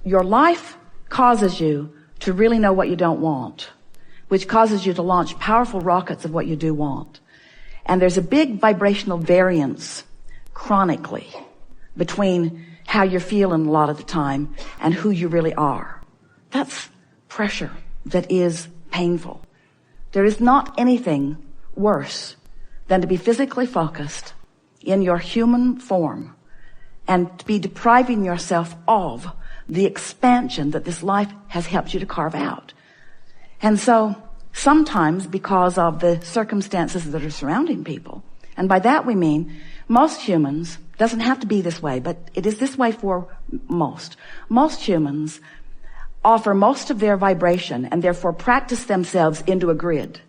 your life causes you to really know what you don't want, which causes you to launch powerful rockets of what you do want. And there's a big vibrational variance chronically between how you're feeling a lot of the time and who you really are. That's pressure that is painful. There is not anything worse than to be physically focused in your human form and to be depriving yourself of the expansion that this life has helped you to carve out. And so sometimes because of the circumstances that are surrounding people, and by that we mean most humans, doesn't have to be this way, but it is this way for most humans offer most of their vibration and therefore practice themselves into a grid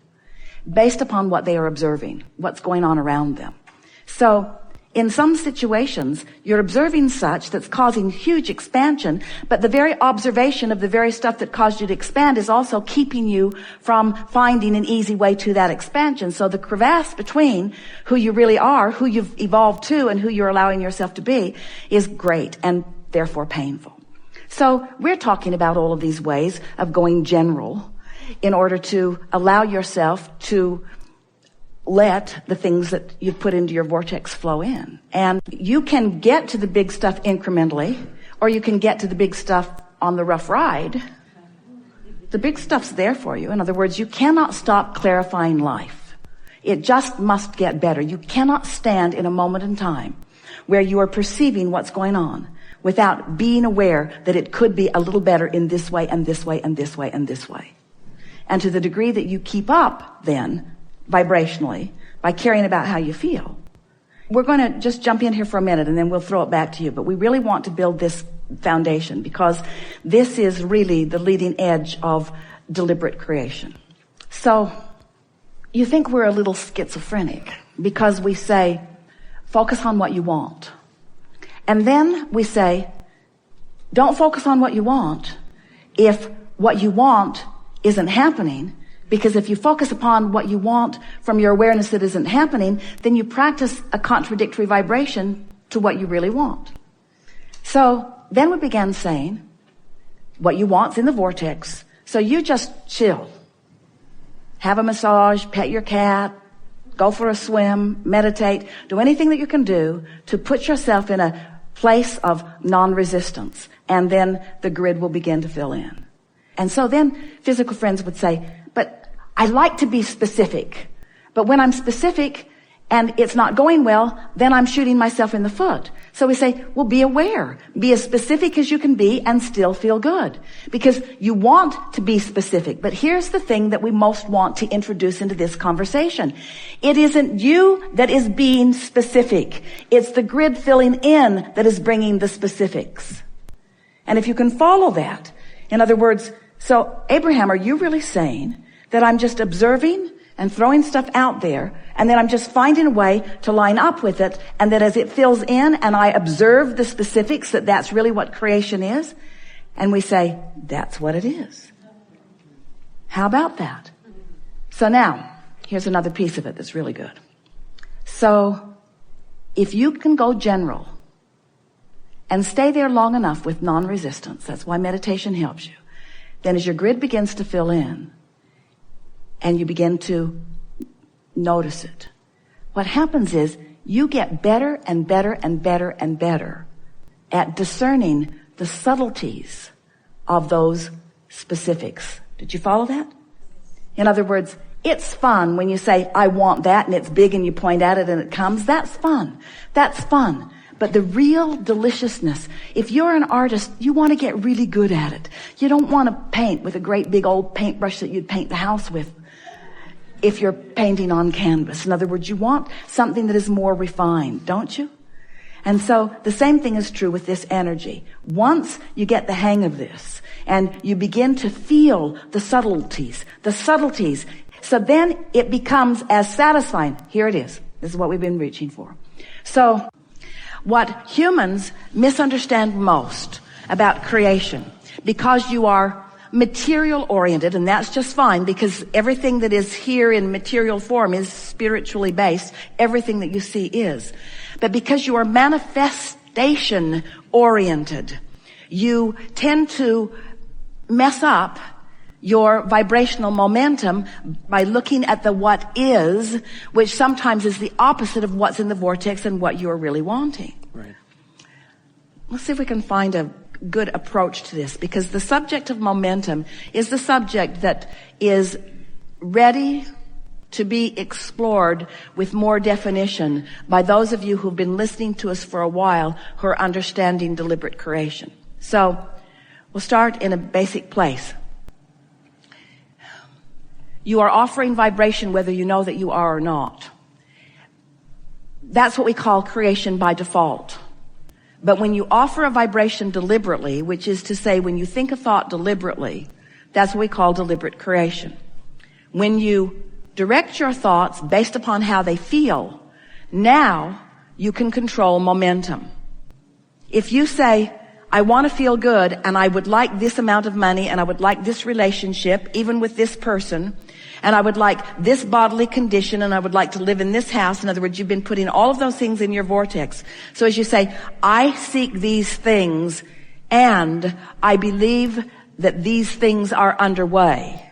based upon what they are observing, what's going on around them. So in some situations, you're observing such that's causing huge expansion, but the very observation of the very stuff that caused you to expand is also keeping you from finding an easy way to that expansion. So the crevasse between who you really are, who you've evolved to, and who you're allowing yourself to be is great and therefore painful. So we're talking about all of these ways of going general in order to allow yourself to let the things that you've put into your vortex flow in. And you can get to the big stuff incrementally, or you can get to the big stuff on the rough ride. The big stuff's there for you. In other words, you cannot stop clarifying life. It just must get better. You cannot stand in a moment in time where you are perceiving what's going on without being aware that it could be a little better in this way and this way and this way and this way. And to the degree that you keep up then vibrationally by caring about how you feel. We're going to just jump in here for a minute and then we'll throw it back to you. But we really want to build this foundation because this is really the leading edge of deliberate creation. So you think we're a little schizophrenic because we say, focus on what you want. And then we say, don't focus on what you want if what you want isn't happening. Because if you focus upon what you want from your awareness that isn't happening, then you practice a contradictory vibration to what you really want. So then we began saying, what you want's in the vortex. So you just chill. Have a massage, pet your cat, go for a swim, meditate, do anything that you can do to put yourself in a place of non-resistance. And then the grid will begin to fill in. And so then physical friends would say, but I like to be specific. But when I'm specific and it's not going well, then I'm shooting myself in the foot. So we say, well, be aware. Be as specific as you can be and still feel good. Because you want to be specific. But here's the thing that we most want to introduce into this conversation. It isn't you that is being specific. It's the grid filling in that is bringing the specifics. And if you can follow that, in other words, so Abraham, are you really saying that I'm just observing and throwing stuff out there and then I'm just finding a way to line up with it and that as it fills in and I observe the specifics that that's really what creation is? And we say, that's what it is. How about that? So now, here's another piece of it that's really good. So if you can go general and stay there long enough with non-resistance, that's why meditation helps you. Then as your grid begins to fill in and you begin to notice it, what happens is you get better and better and better and better at discerning the subtleties of those specifics. Did you follow that? In other words, it's fun when you say, I want that, and it's big and you point at it and it comes. That's fun. That's fun. But the real deliciousness, if you're an artist, you want to get really good at it. You don't want to paint with a great big old paintbrush that you'd paint the house with if you're painting on canvas. In other words, you want something that is more refined, don't you? And so the same thing is true with this energy. Once you get the hang of this and you begin to feel the subtleties, so then it becomes as satisfying. Here it is. This is what we've been reaching for. So what humans misunderstand most about creation, because you are material oriented, and that's just fine because everything that is here in material form is spiritually based. Everything that you see is. But because you are manifestation oriented, you tend to mess up your vibrational momentum by looking at the what is, which sometimes is the opposite of what's in the vortex and what you're really wanting. Right. Let's see if we can find a good approach to this, because the subject of momentum is the subject that is ready to be explored with more definition by those of you who've been listening to us for a while who are understanding deliberate creation. So we'll start in a basic place. You are offering vibration whether you know that you are or not. That's what we call creation by default. But when you offer a vibration deliberately, which is to say when you think a thought deliberately, that's what we call deliberate creation. When you direct your thoughts based upon how they feel, now you can control momentum. If you say, I want to feel good and I would like this amount of money and I would like this relationship, even with this person, and I would like this bodily condition and I would like to live in this house. In other words, you've been putting all of those things in your vortex. So as you say, I seek these things and I believe that these things are underway.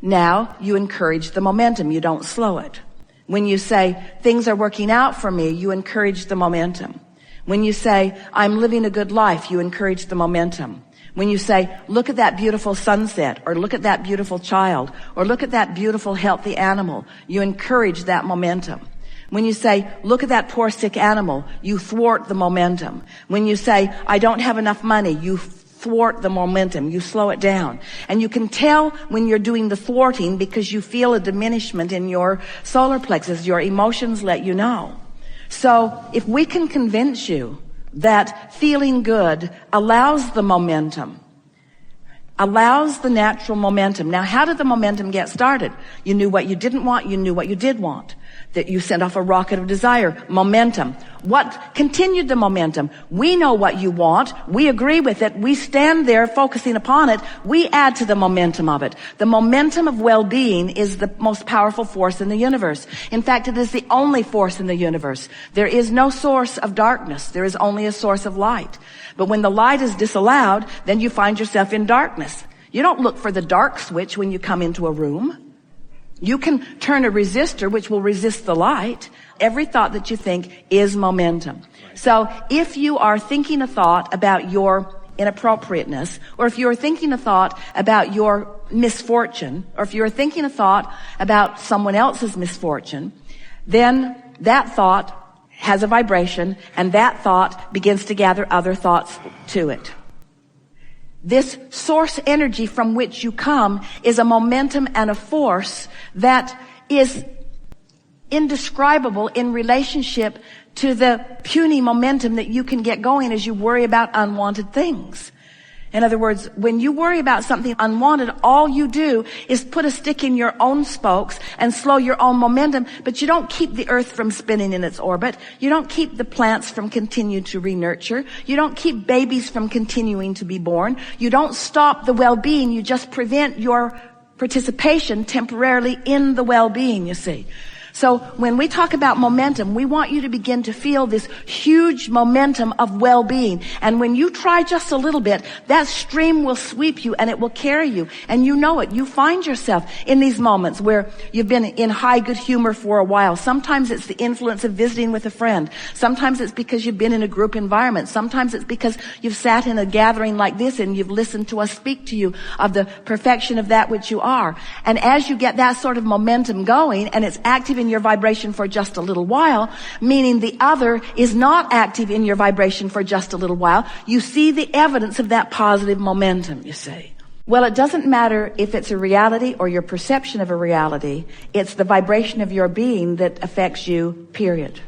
Now you encourage the momentum. You don't slow it. When you say, things are working out for me, you encourage the momentum. When you say, I'm living a good life, you encourage the momentum. When you say, look at that beautiful sunset, or look at that beautiful child, or look at that beautiful healthy animal, you encourage that momentum. When you say, look at that poor sick animal, you thwart the momentum. When you say, I don't have enough money, you thwart the momentum. You slow it down. And you can tell when you're doing the thwarting because you feel a diminishment in your solar plexus. Your emotions let you know. So if we can convince you that feeling good allows the momentum, allows the natural momentum. Now, how did the momentum get started? You knew what you didn't want. You knew what you did want. That you sent off a rocket of desire. Momentum. What continued the momentum? We know what you want. We agree with it. We stand there focusing upon it. We add to the momentum of it. The momentum of well-being is the most powerful force in the universe. In fact, it is the only force in the universe. There is no source of darkness. There is only a source of light. But when the light is disallowed, then you find yourself in darkness. You don't look for the dark switch when you come into a room. You can turn a resistor which will resist the light. Every thought that you think is momentum. So if you are thinking a thought about your inappropriateness, or if you're thinking a thought about your misfortune, or if you're thinking a thought about someone else's misfortune, then that thought has a vibration, and that thought begins to gather other thoughts to it. This source energy from which you come is a momentum and a force that is indescribable in relationship to the puny momentum that you can get going as you worry about unwanted things. In other words, when you worry about something unwanted, all you do is put a stick in your own spokes and slow your own momentum, but you don't keep the earth from spinning in its orbit. You don't keep the plants from continuing to re-nurture. You don't keep babies from continuing to be born. You don't stop the well-being. You just prevent your participation temporarily in the well-being, you see. So when we talk about momentum, we want you to begin to feel this huge momentum of well-being. And when you try just a little bit, that stream will sweep you and it will carry you. And you know it. You find yourself in these moments where you've been in high good humor for a while. Sometimes it's the influence of visiting with a friend. Sometimes it's because you've been in a group environment. Sometimes it's because you've sat in a gathering like this and you've listened to us speak to you of the perfection of that which you are. And as you get that sort of momentum going and it's active in your vibration for just a little while, meaning the other is not active in your vibration for just a little while, you see the evidence of that positive momentum, you see. Well, it doesn't matter if it's a reality or your perception of a reality. It's the vibration of your being that affects you, period.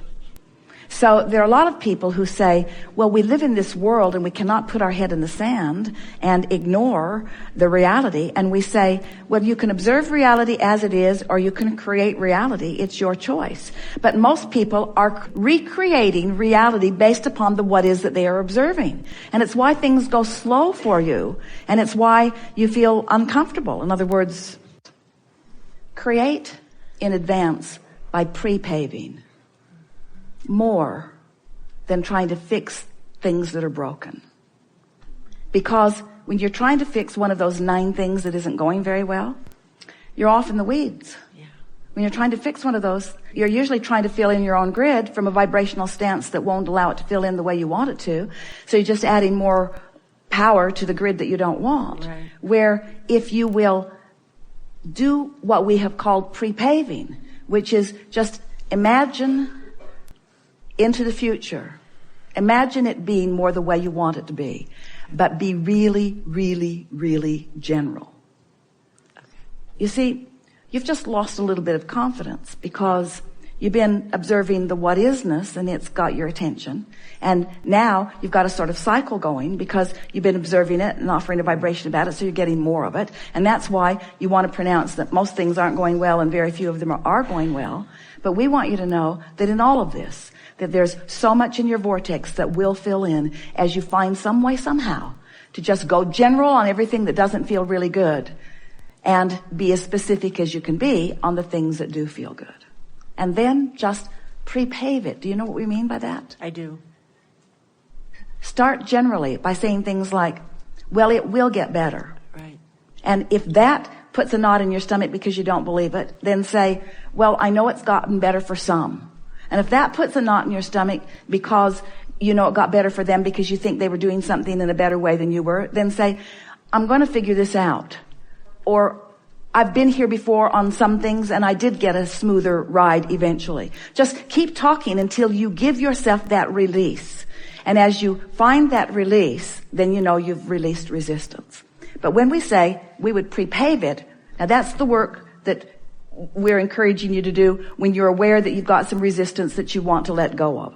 So there are a lot of people who say, well, we live in this world and we cannot put our head in the sand and ignore the reality. And we say, well, you can observe reality as it is or you can create reality. It's your choice. But most people are recreating reality based upon the what is that they are observing. And it's why things go slow for you. And it's why you feel uncomfortable. In other words, create in advance by pre-paving. More than trying to fix things that are broken. Because when you're trying to fix one of those 9 things that isn't going very well, you're off in the weeds. Yeah. When you're trying to fix one of those, you're usually trying to fill in your own grid from a vibrational stance that won't allow it to fill in the way you want it to. So you're just adding more power to the grid that you don't want. Right. Where if you will do what we have called pre-paving, which is just imagine into the future. Imagine it being more the way you want it to be, but be really, really, really general. Okay. You see, you've just lost a little bit of confidence because you've been observing the what isness and it's got your attention. And now you've got a sort of cycle going because you've been observing it and offering a vibration about it, so you're getting more of it. And that's why you want to pronounce that most things aren't going well and very few of them are going well. But we want you to know that in all of this, that there's so much in your vortex that will fill in as you find some way somehow to just go general on everything that doesn't feel really good and be as specific as you can be on the things that do feel good. And then just pre-pave it. Do you know what we mean by that? I do. Start generally by saying things like, well, it will get better. Right. And if that puts a knot in your stomach because you don't believe it, then say, well, I know it's gotten better for some. And if that puts a knot in your stomach because you know it got better for them because you think they were doing something in a better way than you were, then say, I'm going to figure this out. Or I've been here before on some things and I did get a smoother ride eventually. Just keep talking until you give yourself that release. And as you find that release, then you know you've released resistance. But when we say we would pre-pave it, now that's the work that we're encouraging you to do when you're aware that you've got some resistance that you want to let go of.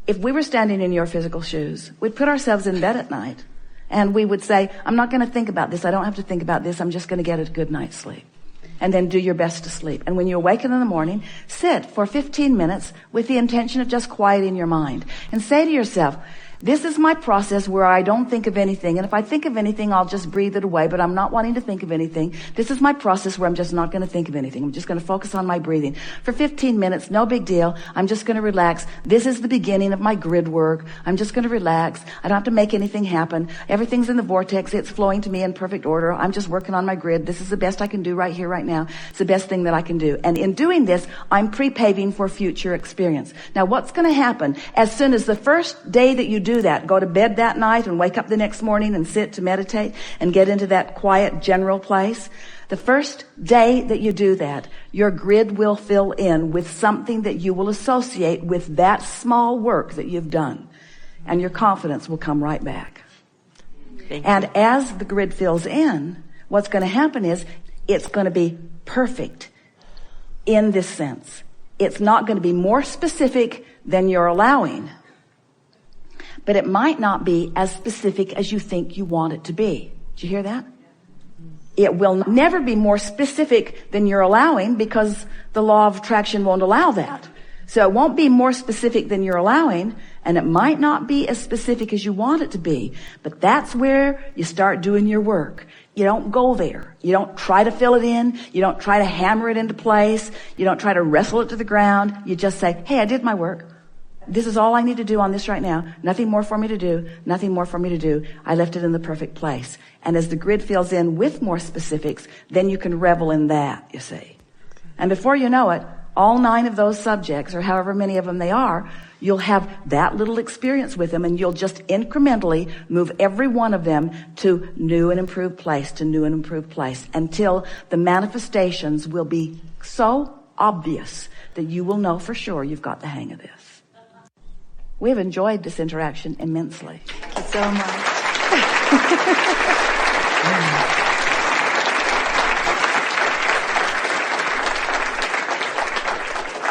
If we were standing in your physical shoes, we'd put ourselves in bed at night and we would say, I'm not going to think about this. I don't have to think about this. I'm just going to get a good night's sleep. And then do your best to sleep. And when you awaken in the morning, sit for 15 minutes with the intention of just quieting your mind and say to yourself, this is my process where I don't think of anything. And if I think of anything, I'll just breathe it away, but I'm not wanting to think of anything. This is my process where I'm just not going to think of anything. I'm just going to focus on my breathing. For 15 minutes, no big deal. I'm just going to relax. This is the beginning of my grid work. I'm just going to relax. I don't have to make anything happen. Everything's in the vortex. It's flowing to me in perfect order. I'm just working on my grid. This is the best I can do right here, right now. It's the best thing that I can do. And in doing this, I'm pre-paving for future experience. Now, what's going to happen as soon as the first day that you do that, go to bed that night and wake up the next morning and sit to meditate and get into that quiet general place. The first day that you do that, your grid will fill in with something that you will associate with that small work that you've done. And your confidence will come right back. And as the grid fills in, what's going to happen is it's going to be perfect in this sense. It's not going to be more specific than you're allowing. But it might not be as specific as you think you want it to be. Did you hear that? It will never be more specific than you're allowing because the law of attraction won't allow that. So it won't be more specific than you're allowing, and it might not be as specific as you want it to be. But that's where you start doing your work. You don't go there. You don't try to fill it in. You don't try to hammer it into place. You don't try to wrestle it to the ground. You just say, hey, I did my work. This is all I need to do on this right now. Nothing more for me to do. Nothing more for me to do. I left it in the perfect place. And as the grid fills in with more specifics, then you can revel in that, you see. And before you know it, all 9 of those subjects, or however many of them they are, you'll have that little experience with them, and you'll just incrementally move every one of them to new and improved place, to new and improved place, until the manifestations will be so obvious that you will know for sure you've got the hang of this. We've enjoyed this interaction immensely. Thank you so much.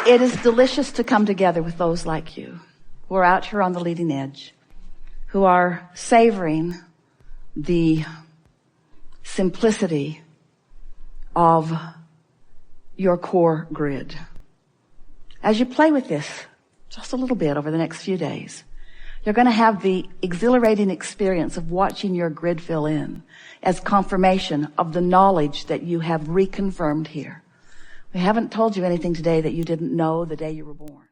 It is delicious to come together with those like you who are out here on the leading edge, who are savoring the simplicity of your core grid. As you play with this just a little bit over the next few days, you're going to have the exhilarating experience of watching your grid fill in as confirmation of the knowledge that you have reconfirmed here. We haven't told you anything today that you didn't know the day you were born.